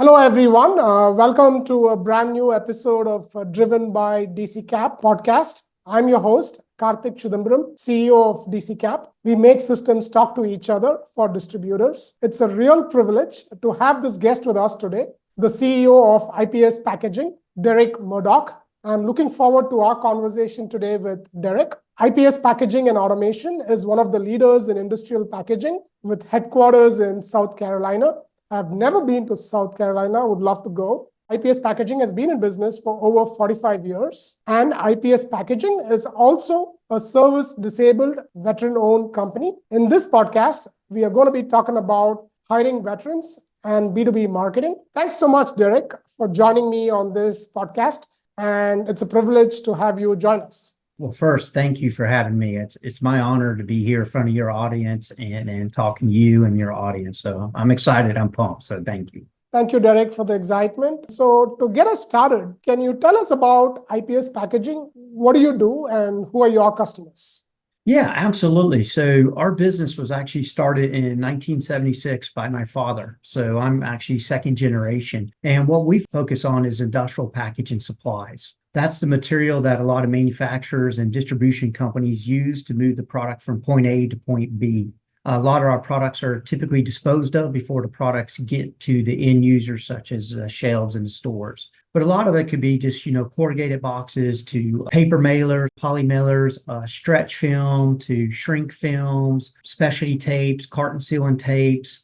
Hello, everyone. Welcome to a brand new episode of Driven by DC Cap podcast. I'm your host, Karthik Chidambaram, CEO of DC Cap. We make systems talk to each other for distributors. It's a real privilege to have this guest with us today, the CEO of IPS Packaging, Derrick Murdock. I'm looking forward to our conversation today with Derrick. IPS Packaging and Automation is one of the leaders in industrial packaging with headquarters in South Carolina. I've never been to South Carolina, would love to go. IPS Packaging has been in business for over 45 years. And IPS Packaging is also a service-disabled, veteran-owned company. In this podcast, we are going to be talking about hiring veterans and B2B marketing. Thanks so much, Derrick, for joining me on this podcast. And it's a privilege to have you join us. Well, first, thank you for having me. It's my honor to be here in front of your audience and talking to you and your audience. So I'm excited. I'm pumped. So thank you. Thank you, Derrick, for the excitement. So to get us started, can you tell us about IPS Packaging? What do you do and who are your customers? Yeah, absolutely. So our business was actually started in 1976 by my father. So I'm actually second generation. And what we focus on is industrial packaging supplies. That's the material that a lot of manufacturers and distribution companies use to move the product from point A to point B. A lot of our products are typically disposed of before the products get to the end user, such as shelves in the stores. But a lot of it could be just, corrugated boxes to paper mailers, poly mailers, stretch film to shrink films, specialty tapes, carton sealing tapes.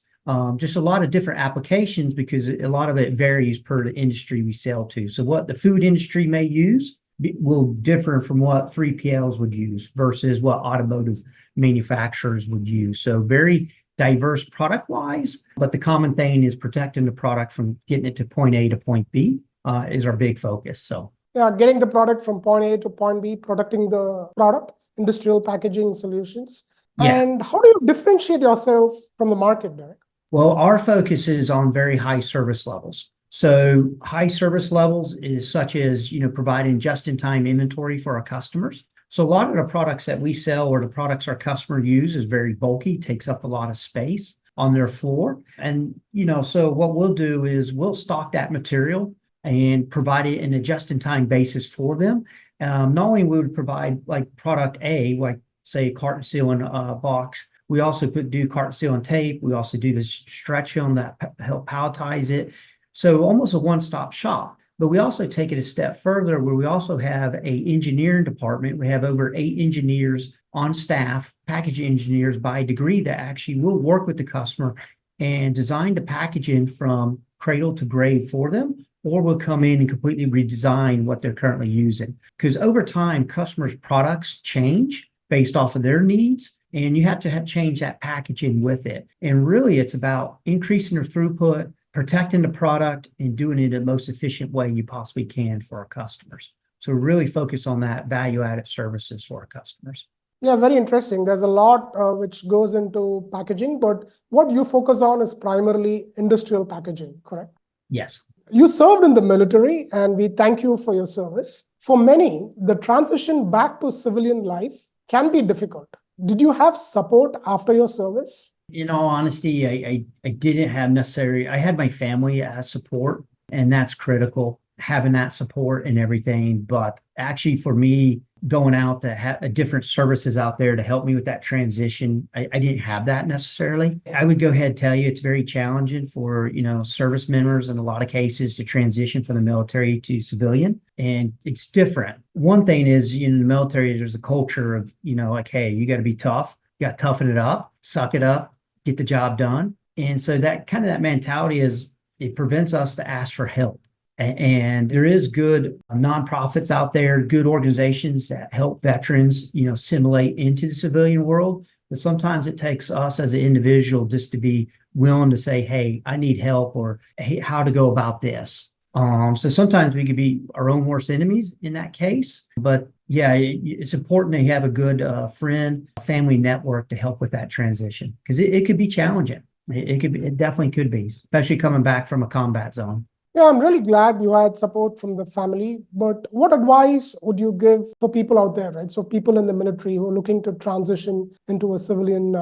Just a lot of different applications because a lot of it varies per the industry we sell to. So what the food industry may use will differ from what 3PLs would use versus what automotive manufacturers would use. So very diverse product-wise, but the common thing is protecting the product from getting it to point A to point B is our big focus. So yeah, getting the product from point A to point B, protecting the product, industrial packaging solutions. Yeah. And how do you differentiate yourself from the market, Derrick? Well, our focus is on very high service levels. So high service levels is such as, providing just-in-time inventory for our customers. So a lot of the products that we sell or the products our customer use is very bulky, takes up a lot of space on their floor. And, so what we'll do is we'll stock that material and provide it in a just-in-time basis for them. Not only would we provide like product A, like say carton sealing box, we also do carton sealing tape. We also do the stretch film that help palletize it. So almost a one-stop shop. But we also take it a step further where we also have an engineering department. We have over 8 engineers on staff, packaging engineers by degree that actually will work with the customer and design the packaging from cradle to grave for them, or will come in and completely redesign what they're currently using. Because over time, customers' products change based off of their needs, and you have to change that packaging with it. And really, it's about increasing their throughput, protecting the product, and doing it in the most efficient way you possibly can for our customers. So really focus on that value-added services for our customers. Yeah, very interesting. There's a lot which goes into packaging, but what you focus on is primarily industrial packaging, correct? Yes. You served in the military, and we thank you for your service. For many, the transition back to civilian life can be difficult. Did you have support after your service? In all honesty, I didn't have necessarily, I had my family as support, and that's critical, having that support and everything. But actually for me, going out to have different services out there to help me with that transition, I didn't have that necessarily. I would go ahead and tell you it's very challenging for, service members in a lot of cases to transition from the military to civilian. And it's different. One thing is, in the military, there's a culture of, hey, you got to be tough. You got to toughen it up, suck it up, get the job done. And so that kind of that mentality it prevents us to ask for help. And there is good nonprofits out there, good organizations that help veterans, assimilate into the civilian world. But sometimes it takes us as an individual just to be willing to say, hey, I need help, or hey, how to go about this. So sometimes we could be our own worst enemies in that case. But yeah, it's important to have a good friend, family network to help with that transition, because it could be challenging. It definitely could be, especially coming back from a combat zone. Yeah, I'm really glad you had support from the family. But what advice would you give for people out there, right? So people in the military who are looking to transition into a civilian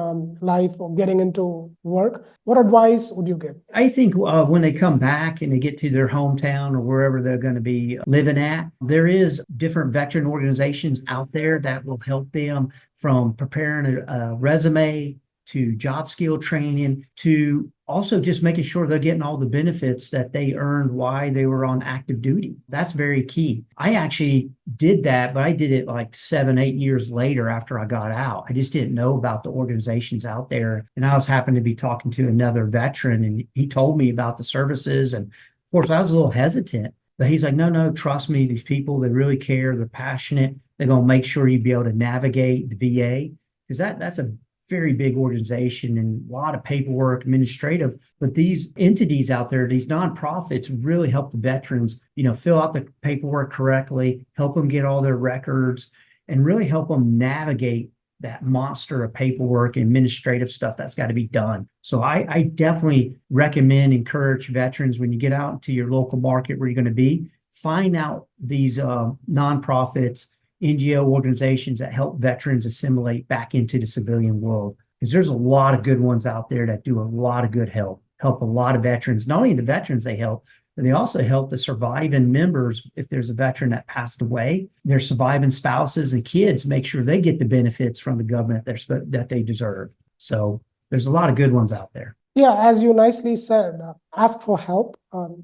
life or getting into work, what advice would you give? I think when they come back and they get to their hometown or wherever they're going to be living at, there is different veteran organizations out there that will help them from preparing a resume to job skill training to also just making sure they're getting all the benefits that they earned while they were on active duty. That's very key. I actually did that, but I did it like 7, 8 years later after I got out. I just didn't know about the organizations out there. And I was happened to be talking to another veteran and he told me about the services. And of course, I was a little hesitant, but he's like, no, no, trust me, these people, they really care, they're passionate. They're going to make sure you be able to navigate the VA because that's a very big organization and a lot of paperwork, administrative, but these entities out there, these nonprofits really help the veterans, fill out the paperwork correctly, help them get all their records, and really help them navigate that monster of paperwork and administrative stuff that's got to be done. So I definitely recommend, encourage veterans when you get out into your local market where you're going to be, find out these nonprofits, NGO organizations that help veterans assimilate back into the civilian world. Because there's a lot of good ones out there that do a lot of good help a lot of veterans. Not only the veterans they help, but they also help the surviving members. If there's a veteran that passed away, their surviving spouses and kids, make sure they get the benefits from the government that they deserve. So there's a lot of good ones out there. Yeah, as you nicely said, ask for help.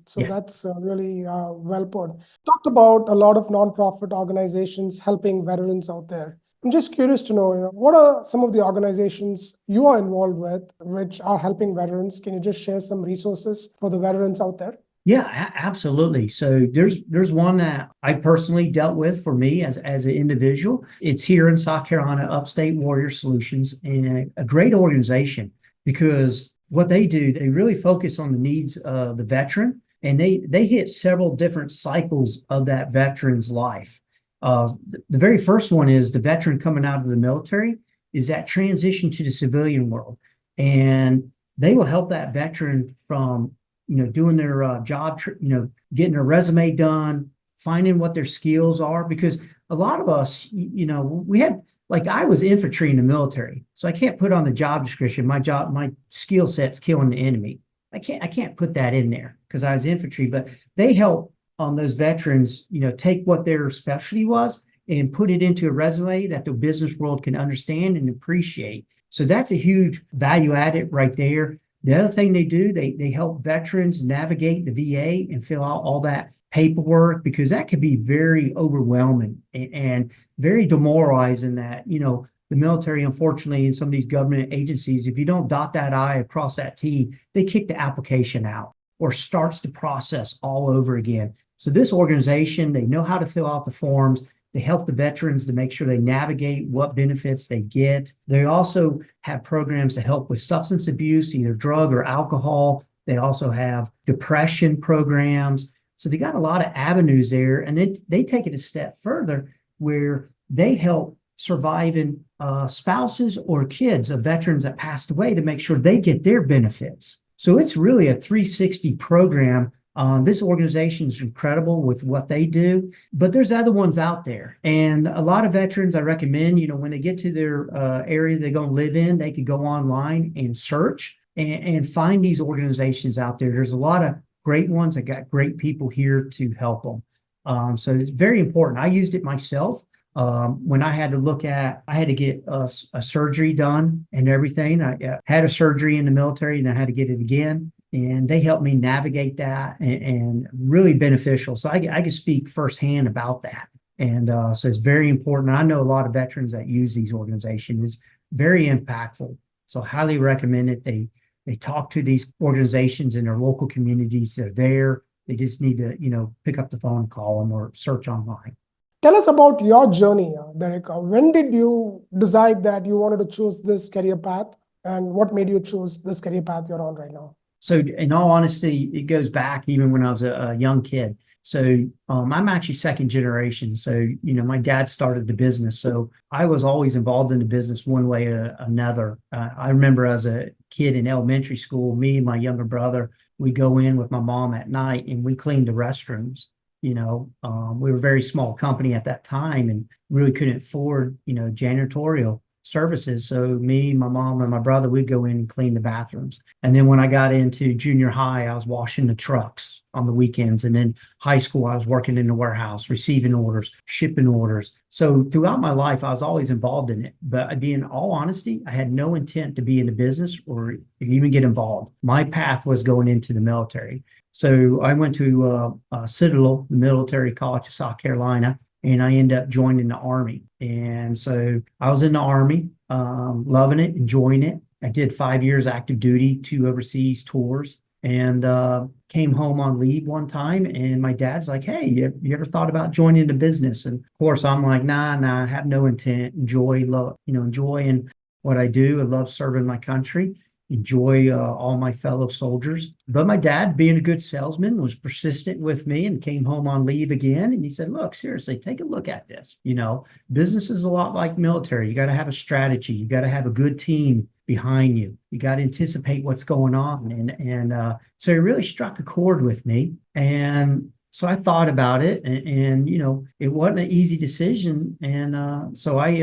So Yeah. that's really well put. Talked about a lot of nonprofit organizations helping veterans out there. I'm just curious to know, what are some of the organizations you are involved with which are helping veterans? Can you just share some resources for the veterans out there? Yeah, absolutely. So there's one that I personally dealt with for me as an individual. It's here in South Carolina, Upstate Warrior Solutions, and a great organization because what they do, they really focus on the needs of the veteran, and they hit several different cycles of that veteran's life. The very first one is the veteran coming out of the military is that transition to the civilian world, and they will help that veteran from doing their job, getting their resume done, finding what their skills are. Because a lot of us, we had, like I was infantry in the military, so I can't put on the job description, my skill set's killing the enemy. I can't put that in there because I was infantry, but they help on those veterans, take what their specialty was and put it into a resume that the business world can understand and appreciate. So that's a huge value added right there. The other thing they do, they help veterans navigate the VA and fill out all that paperwork because that could be very overwhelming and very demoralizing that, the military, unfortunately, in some of these government agencies, if you don't dot that I across that T, they kick the application out or starts the process all over again. So this organization, they know how to fill out the forms. They help the veterans to make sure they navigate what benefits they get. They also have programs to help with substance abuse, either drug or alcohol. They also have depression programs. So they got a lot of avenues there. And then they take it a step further where they help surviving spouses or kids of veterans that passed away to make sure they get their benefits. So it's really a 360 program. This organization is incredible with what they do, but there's other ones out there. And a lot of veterans, I recommend, when they get to their area they're going to live in, they could go online and search and find these organizations out there. There's a lot of great ones that got great people here to help them. So it's very important. I used it myself. When I had to get a surgery done and everything. I had a surgery in the military and I had to get it again. And they helped me navigate that and really beneficial. So I can speak firsthand about that. And so it's very important. I know a lot of veterans that use these organizations. It's very impactful. So highly recommend it. They talk to these organizations in their local communities. They're there. They just need to, pick up the phone and call them or search online. Tell us about your journey, Derrick. When did you decide that you wanted to choose this career path, and what made you choose this career path you're on right now? So in all honesty, it goes back even when I was a young kid. So I'm actually second generation. So, my dad started the business. So I was always involved in the business one way or another. I remember as a kid in elementary school, me and my younger brother, we go in with my mom at night and we cleaned the restrooms. We were a very small company at that time and really couldn't afford, janitorial services. So me, my mom, and my brother, we'd go in and clean the bathrooms. And then when I got into junior high, I was washing the trucks on the weekends. And then high school, I was working in the warehouse, receiving orders, shipping orders. So throughout my life, I was always involved in it. But in all honesty, I had no intent to be in the business or even get involved. My path was going into the military. So I went to Citadel, the military college of South Carolina, and I ended up joining the Army. And so I was in the Army, loving it, enjoying it. I did 5 years active duty, 2 overseas tours, and came home on leave one time. And my dad's like, "Hey, you ever thought about joining the business?" And of course, I'm like, "Nah, I have no intent. Enjoying what I do. I love serving my country." Enjoy all my fellow soldiers. But my dad, being a good salesman, was persistent with me and came home on leave again. And he said, "Look, seriously, take a look at this. Business is a lot like military. You got to have a strategy. You got to have a good team behind you. You got to anticipate what's going on." And so he really struck a chord with me. And so I thought about it, and it wasn't an easy decision. And so I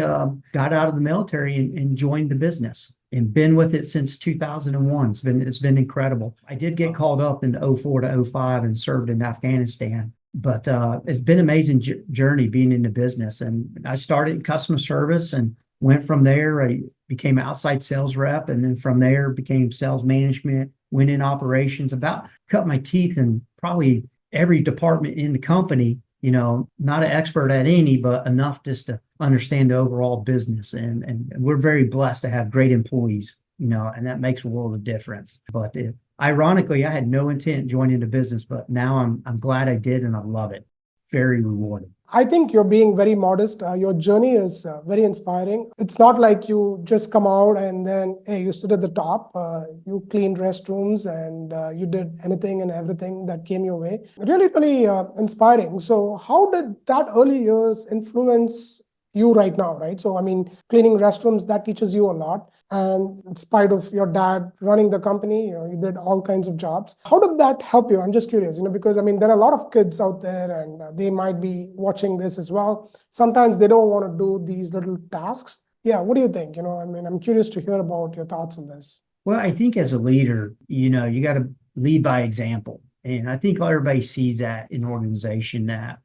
got out of the military and joined the business, and been with it since 2001. It's been incredible. I did get called up in '04 to '05 and served in Afghanistan, but it's been an amazing journey being in the business. And I started in customer service and went from there. I became an outside sales rep, and then from there became sales management, went in operations, about cut my teeth in probably every department in the company. Not an expert at any, but enough just to understand the overall business. And we're very blessed to have great employees, and that makes a world of difference. But ironically, I had no intent joining the business, but now I'm glad I did, and I love it. Very rewarding. I think you're being very modest. Your journey is very inspiring. It's not like you just come out and then, hey, you sit at the top, you cleaned restrooms, and you did anything and everything that came your way. Really, really inspiring. So how did that early years influence you right now, right? So, I mean, cleaning restrooms, that teaches you a lot. And in spite of your dad running the company, you did all kinds of jobs. How did that help you? I'm just curious, because I mean, there are a lot of kids out there and they might be watching this as well. Sometimes they don't want to do these little tasks. Yeah, what do you think? I mean, I'm curious to hear about your thoughts on this. Well, I think as a leader, you got to lead by example. And I think everybody sees that in an organization that,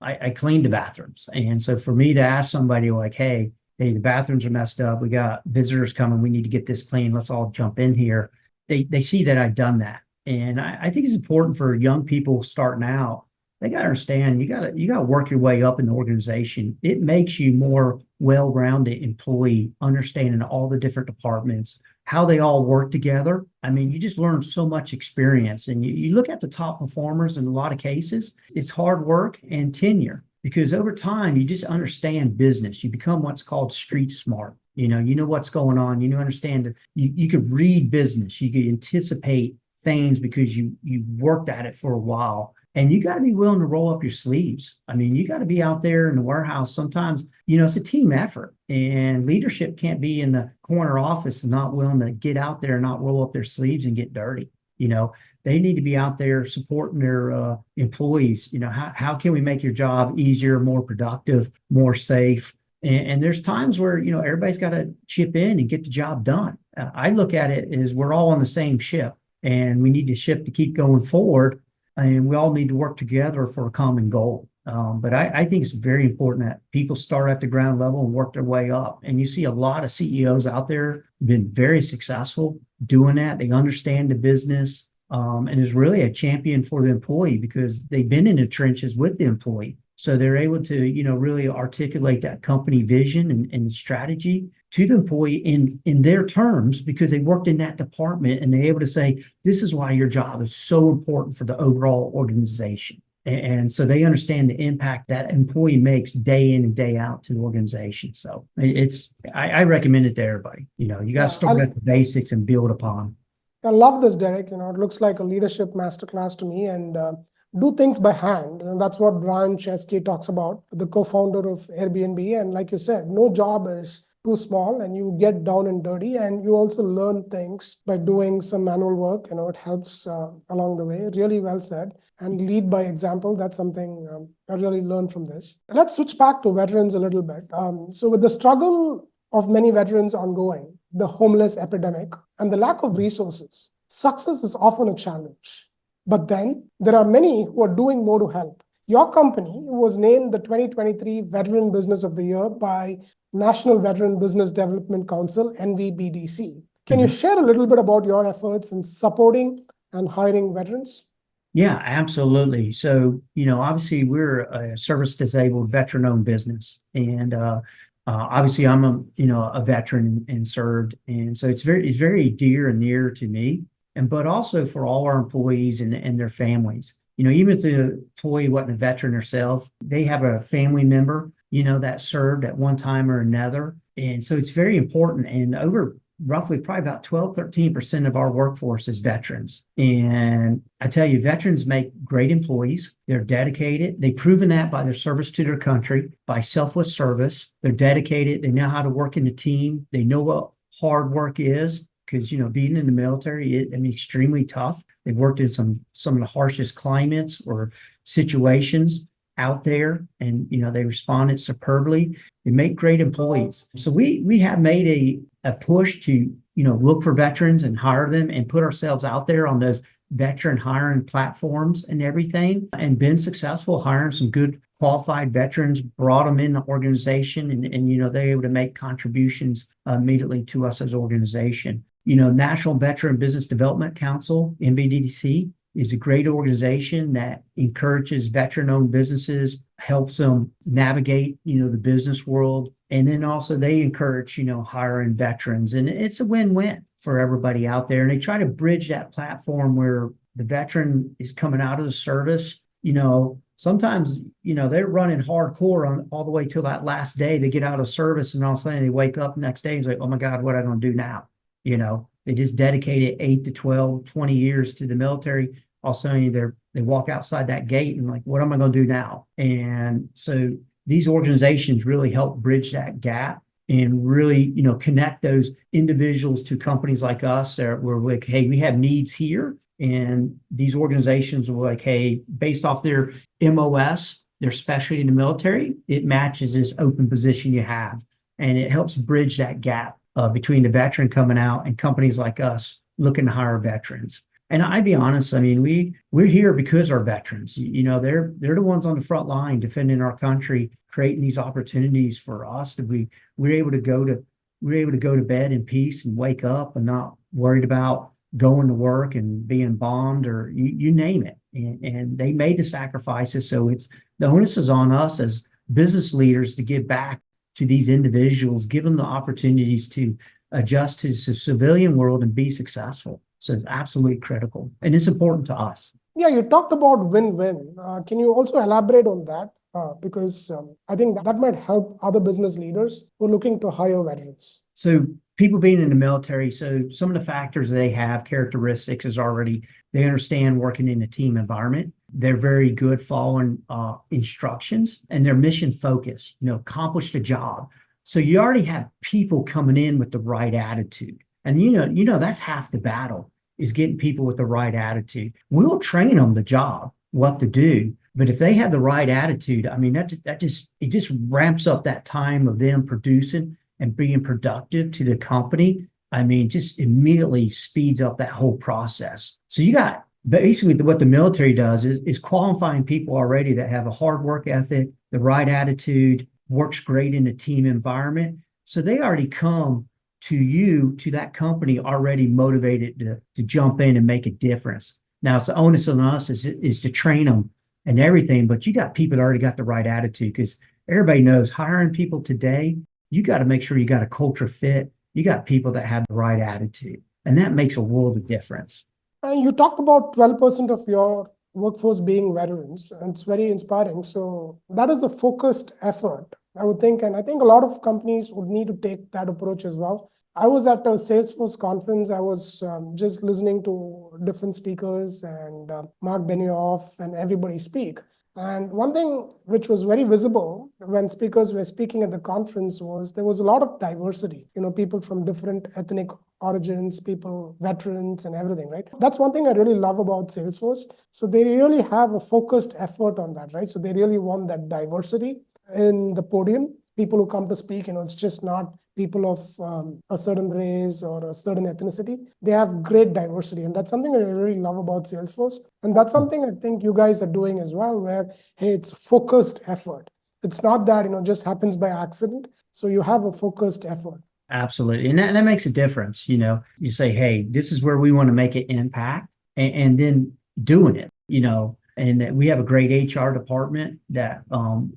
I cleaned the bathrooms. And so for me to ask somebody like, hey, the bathrooms are messed up. We got visitors coming. We need to get this clean. Let's all jump in here. They see that I've done that. And I think it's important for young people starting out. They got to understand you got to work your way up in the organization. It makes you more well-rounded employee, understanding all the different departments, how they all work together. I mean, you just learn so much experience. And you look at the top performers in a lot of cases, it's hard work and tenure, because over time, you just understand business. You become what's called street smart. You know what's going on. Understand that you could read business. You could anticipate things because you worked at it for a while. And you got to be willing to roll up your sleeves. I mean, you got to be out there in the warehouse. Sometimes, it's a team effort, and leadership can't be in the corner office and not willing to get out there and not roll up their sleeves and get dirty. They need to be out there supporting their employees. How can we make your job easier, more productive, more safe? And there's times where, everybody's got to chip in and get the job done. I look at it as we're all on the same ship, and we need the ship to keep going forward. And we all need to work together for a common goal. But I think it's very important that people start at the ground level and work their way up. And you see a lot of CEOs out there who've been very successful doing that. They understand the business, and is really a champion for the employee because they've been in the trenches with the employee. So they're able to, really articulate that company vision and strategy to the employee in their terms, because they worked in that department, and they're able to say, this is why your job is so important for the overall organization. And so they understand the impact that employee makes day in and day out to the organization. So I recommend it to everybody. You got to start at the basics and build upon. I love this, Derrick. It looks like a leadership masterclass to me. And do things by hand. And that's what Brian Chesky talks about, the co-founder of Airbnb. And like you said, no job is too small, and you get down and dirty, and you also learn things by doing some manual work. It helps along the way. Really well said. And lead by example. That's something I really learned from this. Let's switch back to veterans a little bit. So with the struggle of many veterans ongoing, the homeless epidemic, and the lack of resources, success is often a challenge. But then there are many who are doing more to help. Your company was named the 2023 Veteran Business of the Year by National Veteran Business Development Council, NVBDC. Can you share a little bit about your efforts in supporting and hiring veterans? Yeah, absolutely. So, obviously we're a service disabled veteran owned business. And obviously I'm a veteran and served. And so it's very dear and near to me. But also for all our employees and their families. Even if the employee wasn't a veteran herself, they have a family member, that served at one time or another. And so it's very important. And over roughly probably about 12, 13% of our workforce is veterans. And I tell you, veterans make great employees. They're dedicated. They've proven that by their service to their country, by selfless service. They're dedicated. They know how to work in a team. They know what hard work is. Because being in the military, extremely tough. They've worked in some of the harshest climates or situations out there, and they responded superbly. They make great employees. So we have made a push to look for veterans and hire them and put ourselves out there on those veteran hiring platforms and everything, and been successful hiring some good qualified veterans, brought them in the organization, and they're able to make contributions immediately to us as an organization. National Veteran Business Development Council, NVDC, is a great organization that encourages veteran-owned businesses, helps them navigate, the business world. And then also they encourage, hiring veterans. And it's a win-win for everybody out there. And they try to bridge that platform where the veteran is coming out of the service. Sometimes, they're running hardcore all the way till that last day. They get out of service and all of a sudden they wake up the next day and it's like, oh my God, what am I going to do now? They just dedicated 8 to 12, 20 years to the military. All of a sudden they walk outside that gate and like, what am I going to do now? And so these organizations really help bridge that gap and really, connect those individuals to companies like us that we're like, hey, we have needs here. And these organizations were like, hey, based off their MOS, their specialty in the military, it matches this open position you have. And it helps bridge that gap between the veteran coming out and companies like us looking to hire veterans. And I'd be honest, we're here because our veterans, they're the ones on the front line defending our country, creating these opportunities for us to we're able to go to bed in peace and wake up and not worried about going to work and being bombed or you name it. And they made the sacrifices. So the onus is on us as business leaders to give back to these individuals, give them the opportunities to adjust to the civilian world and be successful. So it's absolutely critical. And it's important to us. Yeah, you talked about win-win. Can you also elaborate on that? Because I think that might help other business leaders who are looking to hire veterans. So people being in the military, so some of the factors they have, characteristics is already, they understand working in a team environment. They're very good following instructions and they're mission focused, accomplish the job. So you already have people coming in with the right attitude. And that's half the battle is getting people with the right attitude. We'll train them the job, what to do. But if they have the right attitude, it just ramps up that time of them producing and being productive to the company. Just immediately speeds up that whole process. So you got basically what the military does is qualifying people already that have a hard work ethic, the right attitude, works great in a team environment. So they already come to that company already motivated to jump in and make a difference. Now it's the onus on us is to train them and everything, but you got people that already got the right attitude because everybody knows hiring people today, you got to make sure you got a culture fit. You got people that have the right attitude, and that makes a world of difference. And you talked about 12% of your workforce being veterans, and it's very inspiring. So that is a focused effort, I would think. And I think a lot of companies would need to take that approach as well. I was at a Salesforce conference. I was just listening to different speakers and Mark Benioff and everybody speak. And one thing which was very visible when speakers were speaking at the conference was there was a lot of diversity, people from different ethnic origins, people, veterans, and everything, right? That's one thing I really love about Salesforce. So they really have a focused effort on that, right? So they really want that diversity in the podium. People who come to speak, it's just not people of a certain race or a certain ethnicity. They have great diversity. And that's something I really love about Salesforce. And that's something I think you guys are doing as well, where, hey, it's focused effort. It's not that, just happens by accident. So you have a focused effort. Absolutely. And that makes a difference. You say, hey, this is where we want to make an impact, and then doing it, and that we have a great HR department that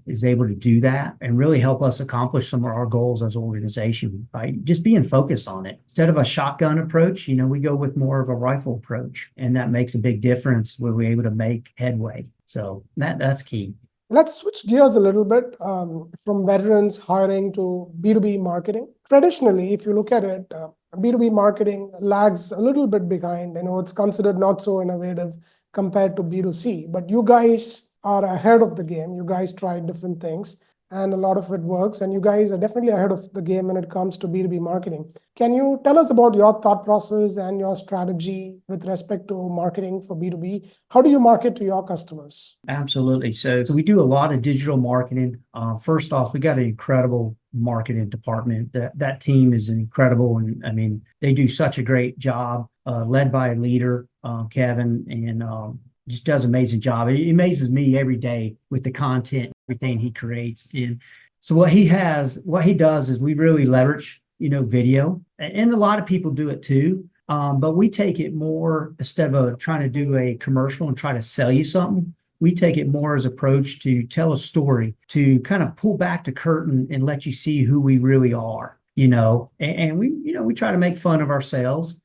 is able to do that and really help us accomplish some of our goals as an organization by just being focused on it. Instead of a shotgun approach, we go with more of a rifle approach, and that makes a big difference where we're able to make headway. So that's key. Let's switch gears a little bit from veterans hiring to B2B marketing. Traditionally, if you look at it, B2B marketing lags a little bit behind. It's considered not so innovative compared to B2C, but you guys are ahead of the game. You guys tried different things and a lot of it works. And you guys are definitely ahead of the game when it comes to B2B marketing. Can you tell us about your thought process and your strategy with respect to marketing for B2B? How do you market to your customers? Absolutely. So we do a lot of digital marketing. First off, we got an incredible marketing department. That team is incredible. And I mean, they do such a great job, led by a leader, Kevin, and just does an amazing job. It amazes me every day with the content, everything he creates. And so what he does is we really leverage, video, and a lot of people do it too. But we take it more, instead of trying to do a commercial and try to sell you something, we take it more as approach to tell a story, to kind of pull back the curtain and let you see who we really are, and we try to make fun of ourselves,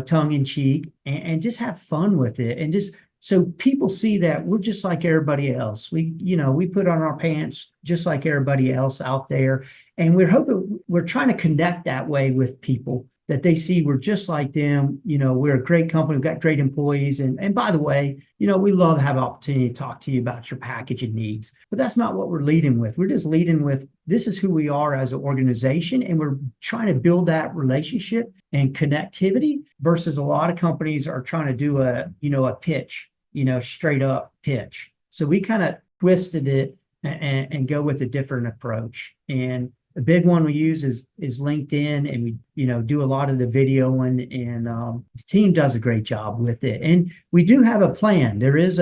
tongue in cheek, and just have fun with it. And just so people see that we're just like everybody else. We put on our pants just like everybody else out there. And we're trying to connect that way with people, that they see we're just like them. We're a great company. We've got great employees. And by the way, we love to have an opportunity to talk to you about your packaging needs. But that's not what we're leading with. We're just leading with, this is who we are as an organization. And we're trying to build that relationship and connectivity, versus a lot of companies are trying to do a pitch, straight up pitch. So we kind of twisted it and go with a different approach. And the big one we use is LinkedIn, and we do a lot of the video, and the team does a great job with it. And we do have a plan. There is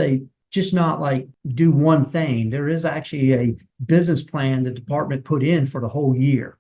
just not like do one thing. There is actually a business plan the department put in for the whole year,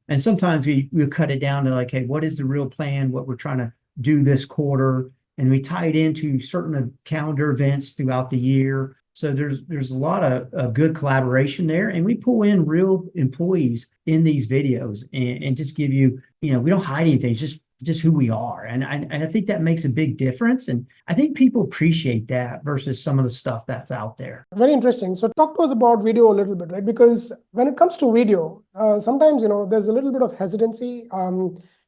and sometimes we'll cut it down to like, hey, what is the real plan, what we're trying to do this quarter? And we tie it into certain calendar events throughout the year. So there's a lot of good collaboration there, and we pull in real employees in these videos and just give you, we don't hide anything. It's just who we are. And I think that makes a big difference. And I think people appreciate that versus some of the stuff that's out there. Very interesting. So talk to us about video a little bit, right? Because when it comes to video, sometimes, there's a little bit of hesitancy.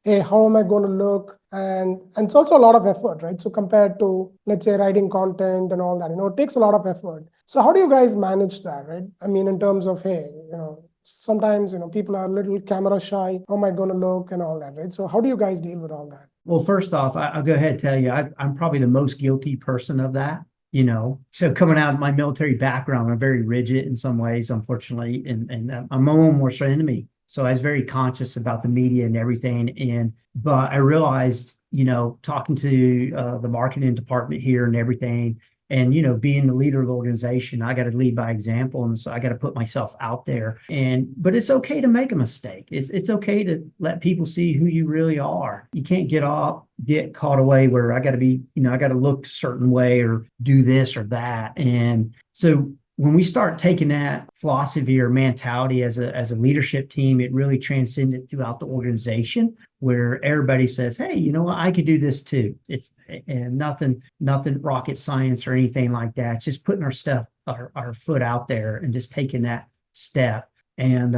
Hey, how am I going to look? And it's also a lot of effort, right? So compared to, let's say, writing content and all that, it takes a lot of effort. So how do you guys manage that, right? I mean, in terms of, hey, sometimes, people are a little camera shy. How am I going to look and all that, right? So how do you guys deal with all that? Well, first off, I'll go ahead and tell you, I'm probably the most guilty person of that. So coming out of my military background, I'm very rigid in some ways, unfortunately, and I'm my own worst enemy. So I was very conscious about the media and everything. But I realized, talking to the marketing department here and everything, and, being the leader of the organization, I got to lead by example. And so I got to put myself out there. But it's okay to make a mistake. It's okay to let people see who you really are. You can't get caught away where I got to be, I got to look a certain way or do this or that. And so when we start taking that philosophy or mentality as a leadership team, it really transcended throughout the organization, where everybody says, hey, you know what, I could do this too. It's and nothing rocket science or anything like that. It's just putting our foot out there and just taking that step. And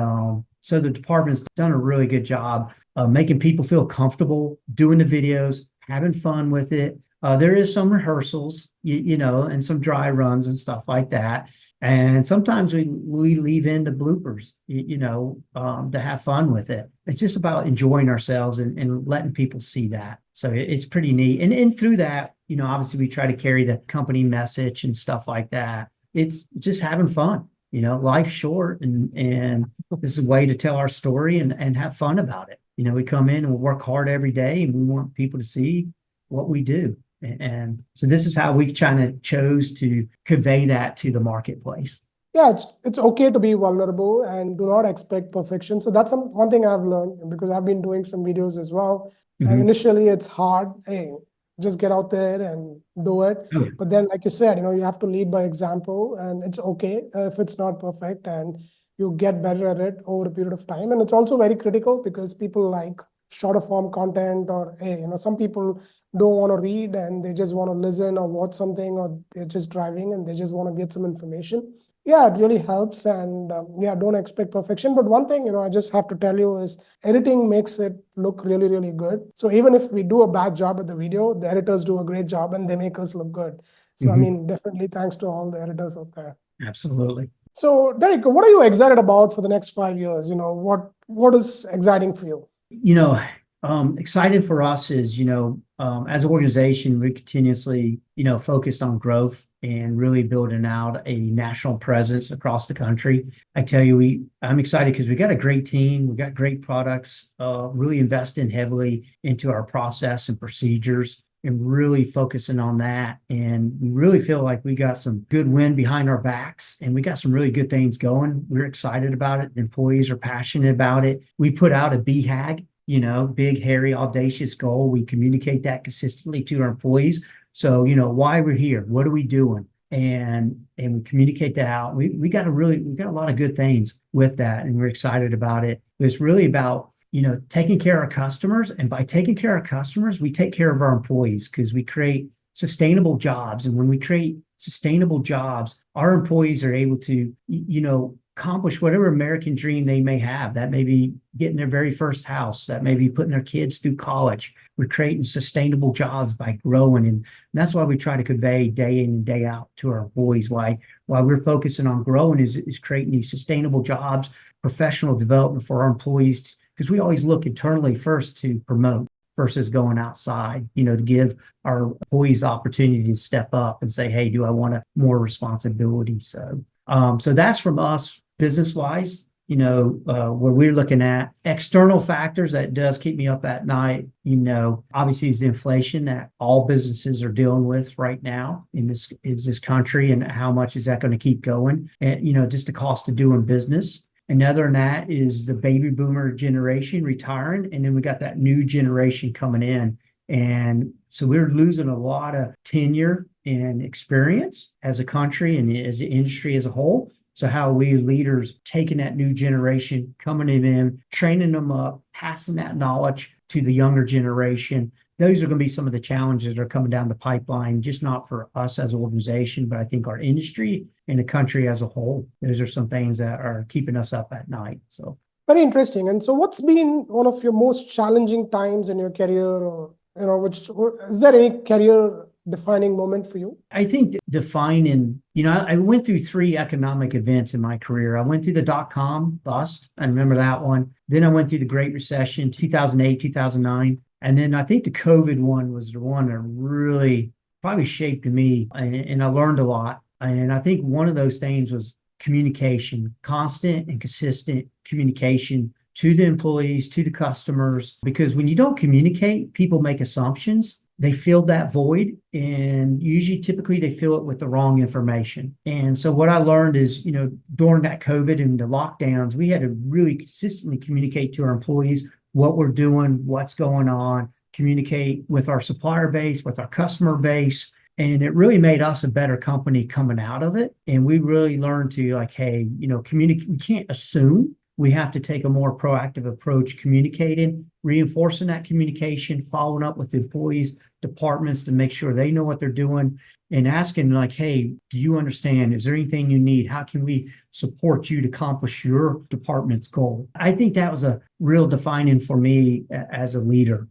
so the department's done a really good job of making people feel comfortable doing the videos, having fun with it. There is some rehearsals, and some dry runs and stuff like that. And sometimes we leave in the bloopers, to have fun with it. It's just about enjoying ourselves and letting people see that. So it's pretty neat. And through that, obviously we try to carry the company message and stuff like that. It's just having fun. Life's short, and this is a way to tell our story and have fun about it. We come in and we work hard every day, and we want people to see what we do. And so this is how we kind of chose to convey that to the marketplace. Yeah, it's okay to be vulnerable and do not expect perfection. So that's one thing I've learned, because I've been doing some videos as well. And Mhm. initially it's hard. Hey, just get out there and do it. Oh, yeah. But then, like you said, you have to lead by example, and it's okay if it's not perfect, and you get better at it over a period of time. And it's also very critical because people like shorter form content, or hey, some people don't want to read and they just want to listen or watch something, or they're just driving and they just want to get some information. Yeah, it really helps. And yeah, don't expect perfection. But one thing, I just have to tell you is editing makes it look really, really good. So even if we do a bad job at the video, the editors do a great job and they make us look good. So, I Mhm. mean, definitely thanks to all the editors out there. Absolutely. So, Derrick, what are you excited about for the next 5 years? What is exciting for you? Excited for us is, as an organization, we're continuously, focused on growth and really building out a national presence across the country. I tell you, I'm excited because we got a great team, we got great products, really investing heavily into our process and procedures, and really focusing on that. And we really feel like we got some good wind behind our backs, and we got some really good things going. We're excited about it. Employees are passionate about it. We put out a BHAG, big, hairy, audacious goal. We communicate that consistently to our employees. So, why we're here, what are we doing? And we communicate that out. We got a lot of good things with that, and we're excited about it. But it's really about, taking care of customers. And by taking care of customers, we take care of our employees, because we create sustainable jobs. And when we create sustainable jobs, our employees are able to, accomplish whatever American dream they may have. That may be getting their very first house. That may be putting their kids through college. We're creating sustainable jobs by growing. And that's why we try to convey day in and day out to our employees why we're focusing on growing is creating these sustainable jobs, professional development for our employees, because we always look internally first to promote versus going outside, to give our employees the opportunity to step up and say, hey, do I want more responsibility? So that's from us business wise, where we're looking at external factors that does keep me up at night, obviously is the inflation that all businesses are dealing with right now in this country, and how much is that going to keep going? And, just the cost of doing business. Another than that is the baby boomer generation retiring, and then we got that new generation coming in. And so we're losing a lot of tenure and experience as a country and as the industry as a whole. So how are we leaders taking that new generation, coming in, training them up, passing that knowledge to the younger generation? Those are going to be some of the challenges that are coming down the pipeline, just not for us as an organization, but I think our industry and the country as a whole. Those are some things that are keeping us up at night. So Very interesting. And so what's been one of your most challenging times in your career, or, is there a career defining moment for you? I think defining, I went through 3 economic events in my career. I went through the dot-com bust. I remember that one. Then I went through the Great Recession, 2008, 2009. And then I think the COVID one was the one that really probably shaped me, and I learned a lot. And I think one of those things was communication, constant and consistent communication to the employees, to the customers, because when you don't communicate, people make assumptions. They fill that void, and typically they fill it with the wrong information. And so what I learned is, during that COVID and the lockdowns, we had to really consistently communicate to our employees what we're doing, what's going on, communicate with our supplier base, with our customer base. And it really made us a better company coming out of it. And we really learned to hey, communicate. We can't assume. We have to take a more proactive approach, communicating, reinforcing that communication, following up with the employees, departments to make sure they know what they're doing, and asking hey, do you understand? Is there anything you need? How can we support you to accomplish your department's goal? I think that was a real defining for me as a leader,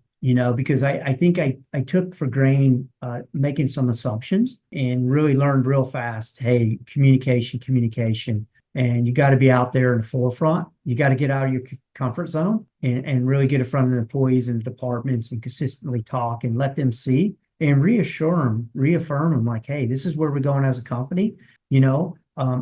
because I think I took for grain making some assumptions and really learned real fast, hey, communication. And you got to be out there in the forefront. You got to get out of your comfort zone and really get in front of the employees and departments and consistently talk and let them see and reaffirm them like, hey, this is where we're going as a company.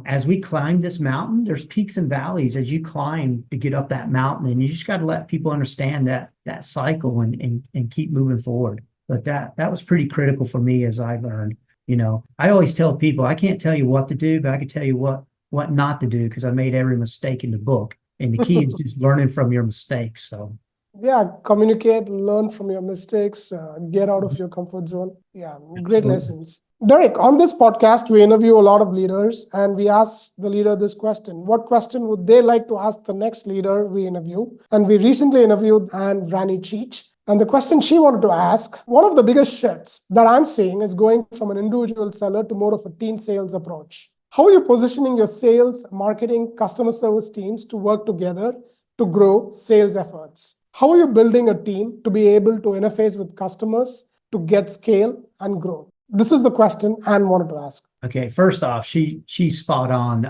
As we climb this mountain, there's peaks and valleys as you climb to get up that mountain. And you just got to let people understand that cycle and keep moving forward. But that was pretty critical for me as I learned. I always tell people, I can't tell you what to do, but I can tell you what not to do because I made every mistake in the book. And the key is just learning from your mistakes. So yeah, communicate, learn from your mistakes, get out of your comfort zone. Yeah, great lessons. Derrick, on this podcast, we interview a lot of leaders and we ask the leader this question. What question would they like to ask the next leader we interview? And we recently interviewed Anne Rani Cheech. And the question she wanted to ask, one of the biggest shifts that I'm seeing is going from an individual seller to more of a team sales approach. How are you positioning your sales, marketing, customer service teams to work together to grow sales efforts? How are you building a team to be able to interface with customers to get scale and growth? This is the question Anne wanted to ask. Okay, first off, she's spot on.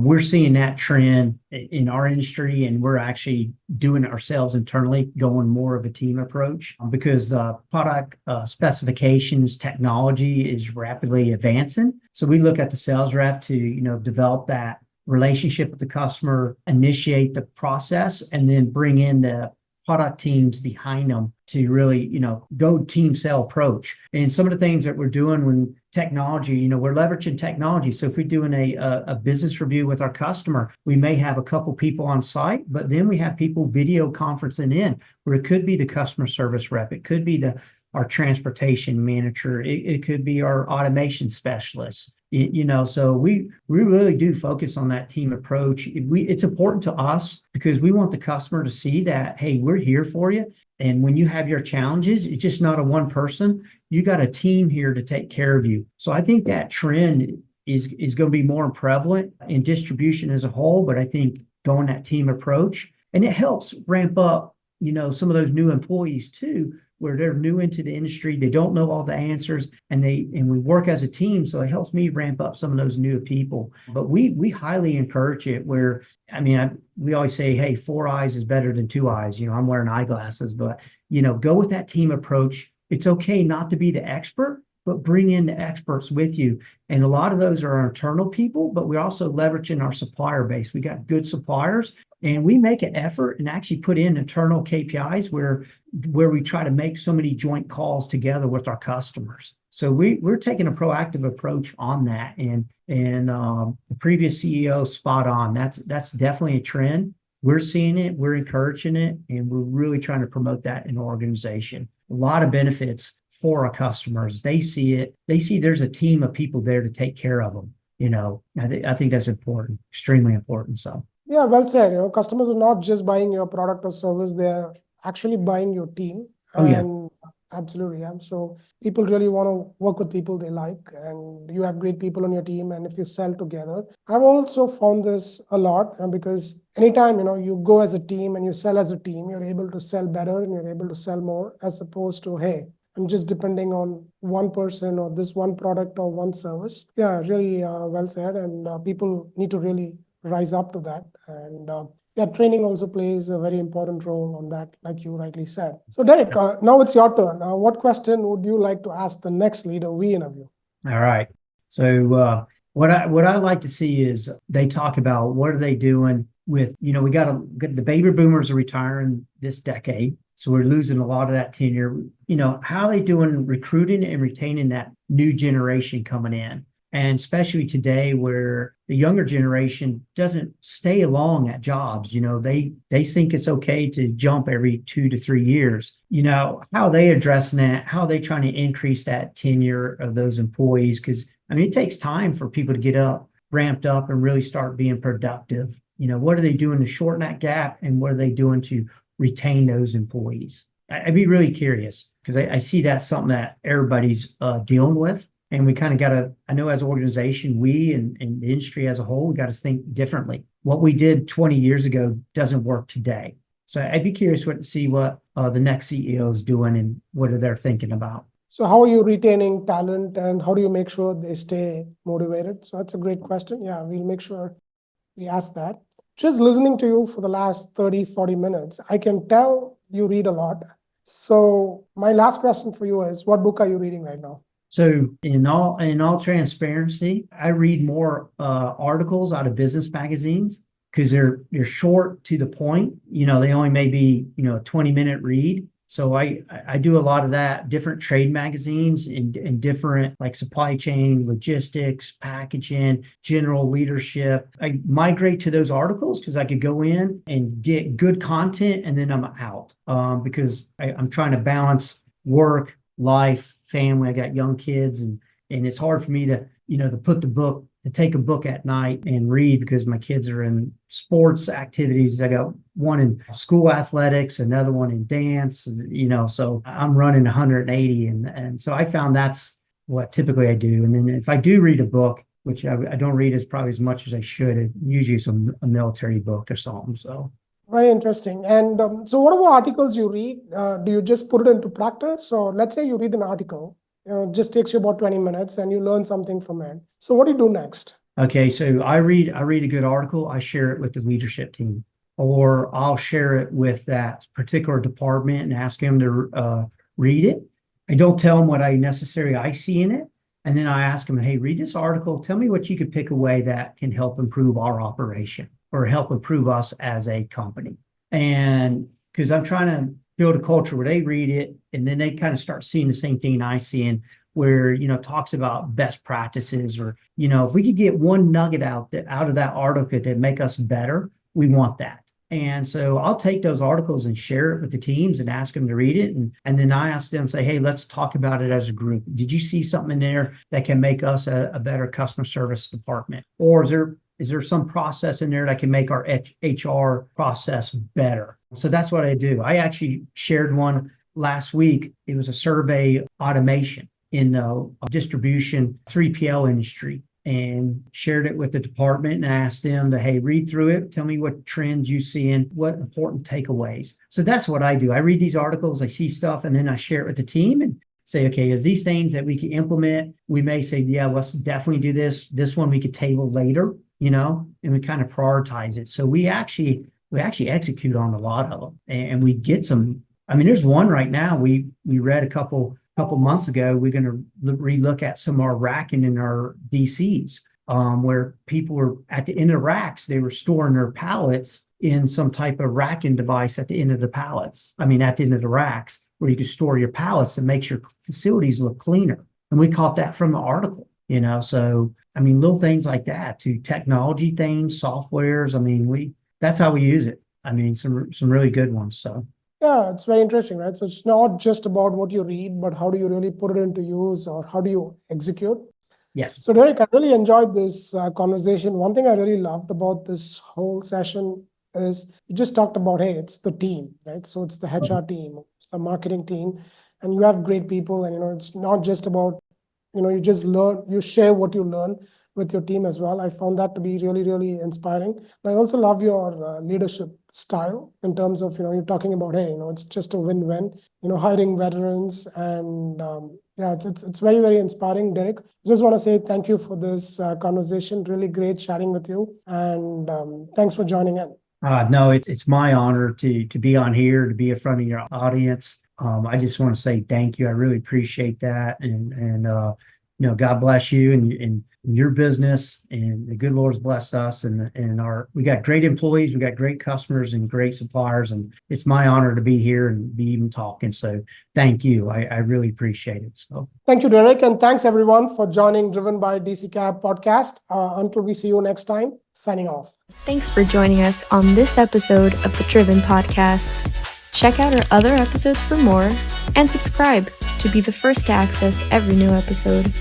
We're seeing that trend in our industry, and we're actually doing it ourselves internally, going more of a team approach because the product specifications technology is rapidly advancing. So we look at the sales rep to develop that relationship with the customer, initiate the process, and then bring in the product teams behind them to really, go team sale approach. And some of the things that we're doing when technology, we're leveraging technology. So if we're doing a business review with our customer, we may have a couple people on site, but then we have people video conferencing in where it could be the customer service rep. It could be our transportation manager. It could be our automation specialist. So we really do focus on that team approach. It's important to us because we want the customer to see that, hey, we're here for you. And when you have your challenges, it's just not a one person. You got a team here to take care of you. So I think that trend is going to be more prevalent in distribution as a whole. But I think going that team approach, and it helps ramp up, some of those new employees too, where they're new into the industry, they don't know all the answers, and we work as a team, so it helps me ramp up some of those new people. But we highly encourage it. Where we always say, hey, 4 eyes is better than 2 eyes. I'm wearing eyeglasses, but go with that team approach. It's okay not to be the expert, but bring in the experts with you. And a lot of those are our internal people, but we're also leveraging our supplier base. We got good suppliers, and we make an effort and actually put in internal KPIs where we try to make so many joint calls together with our customers. So we're taking a proactive approach on that. And the previous CEO spot on. That's definitely a trend. We're seeing it, we're encouraging it, and we're really trying to promote that in our organization. A lot of benefits for our customers. They see it. They see there's a team of people there to take care of them. I think that's important, extremely important. So. Yeah, well said. Customers are not just buying your product or service; they're actually buying your team. And absolutely, yeah. So people really want to work with people they like, and you have great people on your team. And if you sell together, I've also found this a lot because anytime you go as a team and you sell as a team, you're able to sell better and you're able to sell more, as opposed to, hey, I'm just depending on one person or this one product or one service. Yeah, really well said. And people need to really rise up to that. And training also plays a very important role on that, like you rightly said. So Derrick, now it's your turn. What question would you like to ask the next leader we interview? All right. So what I like to see is they talk about what are they doing with, we got the baby boomers are retiring this decade. So we're losing a lot of that tenure. How are they doing recruiting and retaining that new generation coming in? And especially today where the younger generation doesn't stay long at jobs, they think it's okay to jump every 2 to 3 years. How are they addressing that? How are they trying to increase that tenure of those employees? Because it takes time for people to get ramped up and really start being productive. What are they doing to shorten that gap, and what are they doing to retain those employees? I'd be really curious because I see that's something that everybody's dealing with. And we kind of got to, I know as an organization, we and the industry as a whole, we got to think differently. What we did 20 years ago doesn't work today. So I'd be curious to see what the next CEO is doing and what are they thinking about. So how are you retaining talent and how do you make sure they stay motivated? So that's a great question. Yeah, we'll make sure we ask that. Just listening to you for the last 30, 40 minutes, I can tell you read a lot. So my last question for you is, what book are you reading right now? So in all transparency, I read more articles out of business magazines because they're short to the point. They only may be a 20-minute read. So I do a lot of that, different trade magazines and different like supply chain, logistics, packaging, general leadership. I migrate to those articles because I could go in and get good content and then I'm out because I'm trying to balance work, life, family. I got young kids and it's hard for me to take a book at night and read because my kids are in sports activities. I got one in school athletics, another one in dance, so I'm running 180. And so I found that's what typically I do. And then if I do read a book, which I don't read as probably as much as I should, it usually is a military book or something. So. Very interesting. And so what about articles you read? Do you just put it into practice? Or let's say you read an article, just takes you about 20 minutes and you learn something from it. So what do you do next? Okay, so I read a good article, I share it with the leadership team, or I'll share it with that particular department and ask them to read it. I don't tell them what I see in it. And then I ask them, hey, read this article. Tell me what you could pick away that can help improve our operation or help improve us as a company. And because I'm trying to build a culture where they read it and then they kind of start seeing the same thing I see in where, talks about best practices or, if we could get one nugget out of that article to make us better, we want that. And so I'll take those articles and share it with the teams and ask them to read it. And then I ask them, say, hey, let's talk about it as a group. Did you see something in there that can make us a better customer service department? Or is there some process in there that can make our HR process better? So that's what I do. I actually shared one last week. It was a survey automation in the distribution 3PL industry and shared it with the department and asked them to, hey, read through it. Tell me what trends you see and what important takeaways. So that's what I do. I read these articles, I see stuff, and then I share it with the team and say, okay, is these things that we can implement? We may say, yeah, let's definitely do this. This one we could table later, and we kind of prioritize it. So we actually execute on a lot of them and we get some. I mean, there's one right now we read a couple months ago. We're going to relook at some of our racking in our DCs where people were at the end of racks, they were storing their pallets in some type of racking device at the end of the pallets. I mean, at the end of the racks where you can store your pallets and makes your facilities look cleaner. And we caught that from the article, so I mean, little things like that to technology things, softwares. I mean, that's how we use it. I mean, some really good ones. So. Yeah, it's very interesting, right? So it's not just about what you read, but how do you really put it into use or how do you execute? Yes. So Derrick, I really enjoyed this conversation. One thing I really loved about this whole session is you just talked about, hey, it's the team, right? So it's the HR team, it's the marketing team, and you have great people. And, it's not just about, you just learn, you share what you learn with your team as well. I found that to be really, really inspiring. I also love your leadership style in terms of, you're talking about, hey, it's just a win-win, hiring veterans. And yeah, it's very, very inspiring, Derrick. I just want to say thank you for this conversation. Really great chatting with you. And thanks for joining in. No, it's my honor to be on here, to be in front of your audience. I just want to say thank you. I really appreciate that. And God bless you and your business, and the good Lord's blessed us and we got great employees, we got great customers and great suppliers, and it's my honor to be here and be even talking. So thank you. I really appreciate it. So thank you, Derrick, and thanks everyone for joining Driven by DC Cap podcast. Until we see you next time, signing off. Thanks for joining us on this episode of the Driven podcast. Check out our other episodes for more and subscribe to be the first to access every new episode.